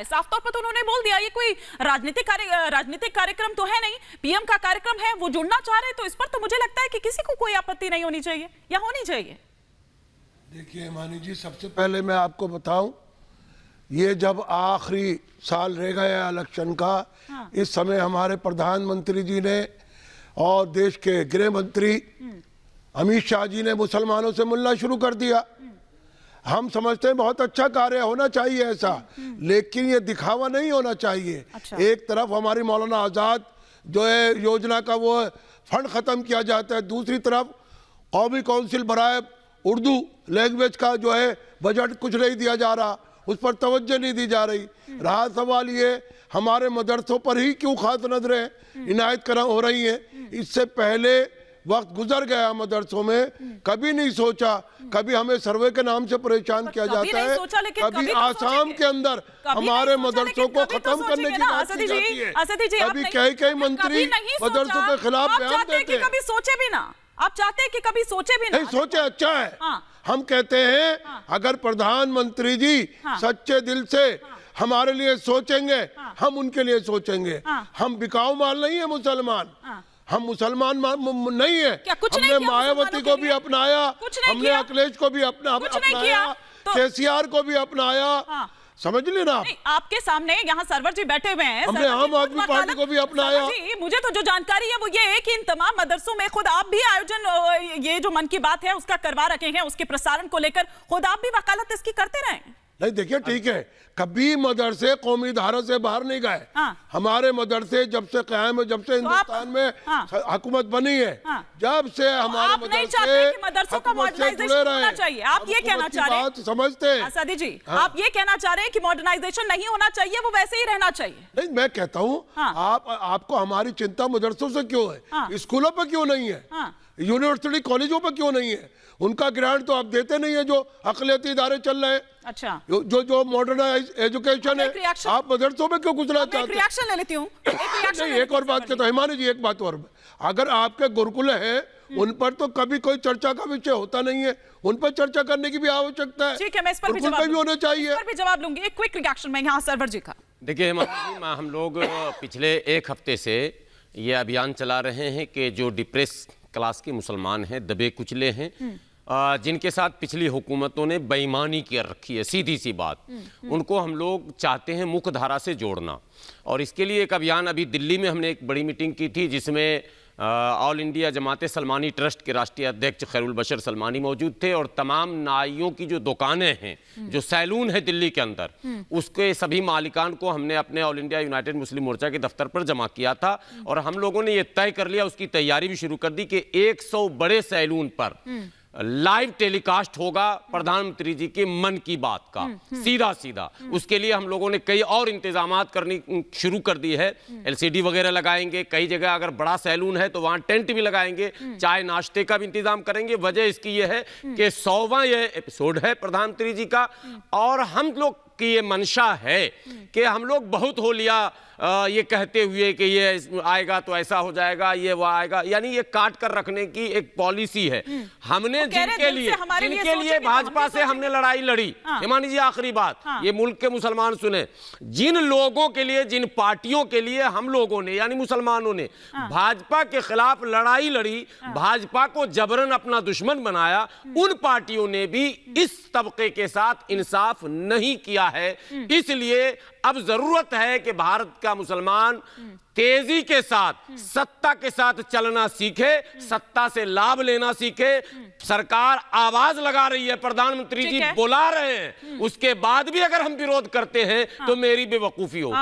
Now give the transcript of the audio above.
है। साफ तौर पर तो उन्होंने बोल दिया, ये कोई राजनीतिक कार्यक्रम तो है नहीं, पीएम का कार्यक्रम है, वो जुड़ना चाह रहे हैं, तो इस पर तो मुझे लगता है कि किसी को कोई आपत्ति नहीं होनी चाहिए या होनी चाहिए। देखिए हिमानी जी, सबसे पहले मैं आपको बताऊं, ये जब आखिरी साल रह गया इलेक्शन का, इस समय हमारे प्रधानमंत्री जी ने और देश के गृह मंत्री अमित शाह जी ने मुसलमानों से मिलना शुरू कर दिया। हम समझते हैं बहुत अच्छा कार्य होना चाहिए ऐसा, लेकिन ये दिखावा नहीं होना चाहिए। अच्छा। एक तरफ हमारी मौलाना आज़ाद जो है योजना का वो फंड ख़त्म किया जाता है, दूसरी तरफ कौमी काउंसिल बराए उर्दू लैंग्वेज का जो है बजट कुछ नहीं दिया जा रहा, उस पर तवज्जो नहीं दी जा रही। रहा सवाल ये, हमारे मदरसों पर ही क्यों खास नजरें इनायत हो रही हैं? इससे पहले वक्त गुजर गया मदरसों में, कभी नहीं सोचा, कभी हमें सर्वे के नाम से परेशान किया जाता है, कभी आसाम के अंदर हमारे मदरसों को खत्म करने की बात की जाती है, कभी कई मंत्री मदरसों के खिलाफ बयान देते हैं। कभी सोचे भी ना, आप चाहते हैं कि कभी सोचे भी नहीं, सोचे अच्छा है। हम कहते हैं अगर प्रधानमंत्री जी सच्चे दिल से हमारे लिए सोचेंगे, हम उनके लिए सोचेंगे। हम बिकाऊ माल नहीं है मुसलमान, हम मुसलमान नहीं है। हमने मायावती को भी अपनाया, हमने अखिलेश को भी अपनाया, केसीआर को भी अपनाया, समझ लेना। आपके सामने यहाँ सरवर जी बैठे हुए हैं, हमने आम आदमी पार्टी को भी अपनाया। मुझे तो जो जानकारी है वो ये है कि इन तमाम मदरसों में खुद आप भी आयोजन, ये जो मन की बात है उसका करवा रखे हैं, उसके प्रसारण को लेकर खुद आप भी वकालत इसकी करते रहे। नहीं देखिए, ठीक है, कभी मदरसे कौमी धारा से बाहर नहीं गए। हमारे मदरसे जब से कायम है, जब से हिंदुस्तान में हुकूमत बनी है, जब से हमारे मदरसों का मॉडर्नाइजेशन होना चाहिए, आप ये कहना चाह रहे हैं? समझते हैं सादी जी, आप ये कहना चाह रहे हैं कि मॉडर्नाइजेशन नहीं होना चाहिए, वो वैसे ही रहना चाहिए? नहीं, मैं कहता हूँ आपको हमारी चिंता मदरसों से क्यों है, स्कूलों पर क्यों नहीं है, यूनिवर्सिटी कॉलेजों पर क्यों नहीं है? उनका ग्रांट तो आप देते नहीं है जो अक़लियती इदारे चल रहे हैं। अच्छा, जो मॉडर्नाइज एजुकेशन है, आप मदरसों में क्यों घुसना चाहते हैं? रिएक्शन ले लेती हूँ। नहीं, एक और बात कहता हूं हिमानी जी, एक बात और, अगर आपके गुरुकुल है उन पर तो कभी कोई चर्चा का विषय होता नहीं है, उन पर चर्चा करने की भी आवश्यकता है। ठीक है, मैं इस पर भी होना चाहिए, जवाब लूंगी। एक क्विक रिएक्शन में यहाँ सरवर जी का। देखिए हम लोग पिछले एक हफ्ते से ये अभियान चला रहे हैं कि जो डिप्रेस क्लास के मुसलमान हैं, दबे कुचले हैं, जिनके साथ पिछली हुकूमतों ने बेईमानी कर रखी है, सीधी सी बात, उनको हम लोग चाहते हैं मुख्य धारा से जोड़ना। और इसके लिए एक अभियान अभी दिल्ली में हमने एक बड़ी मीटिंग की थी, जिसमें ऑल इंडिया जमात सलमानी ट्रस्ट के राष्ट्रीय अध्यक्ष खैरुल बशर सलमानी मौजूद थे, और तमाम नाइयों की जो दुकानें हैं, जो सैलून है दिल्ली के अंदर, उसके सभी मालिकान को हमने अपने ऑल इंडिया यूनाइटेड मुस्लिम मोर्चा के दफ्तर पर जमा किया था। और हम लोगों ने ये तय कर लिया, उसकी तैयारी भी शुरू कर दी कि 100 बड़े सैलून पर लाइव टेलीकास्ट होगा प्रधानमंत्री जी के मन की बात का, सीधा सीधा। उसके लिए हम लोगों ने कई और इंतजामात करनी शुरू कर दी है। एलसीडी वगैरह लगाएंगे, कई जगह अगर बड़ा सैलून है तो वहां टेंट भी लगाएंगे, चाय नाश्ते का भी इंतजाम करेंगे। वजह इसकी यह है कि 100वां ये एपिसोड है प्रधानमंत्री जी का, और हम लोग की ये मंशा है कि हम लोग बहुत हो लिया ये कहते हुए कि ये आएगा तो ऐसा हो जाएगा, ये वो आएगा, यानी ये काट कर रखने की एक पॉलिसी है। हमने जिनके लिए भाजपा से हमने लड़ाई लड़ी, हिमानी जी आखिरी बात, ये मुल्क के मुसलमान सुने, जिन लोगों के लिए, जिन पार्टियों के लिए हम लोगों ने यानी मुसलमानों ने भाजपा के खिलाफ लड़ाई लड़ी, भाजपा को जबरन अपना दुश्मन बनाया, उन पार्टियों ने भी इस तबके के साथ इंसाफ नहीं किया है। इसलिए अब जरूरत है कि भारत का मुसलमान तेजी के साथ सत्ता के साथ चलना सीखे, सत्ता से लाभ लेना सीखे। सरकार आवाज लगा रही है, प्रधानमंत्री जी बुला रहे हैं, उसके बाद भी अगर हम विरोध करते हैं तो मेरी बेवकूफी होगी।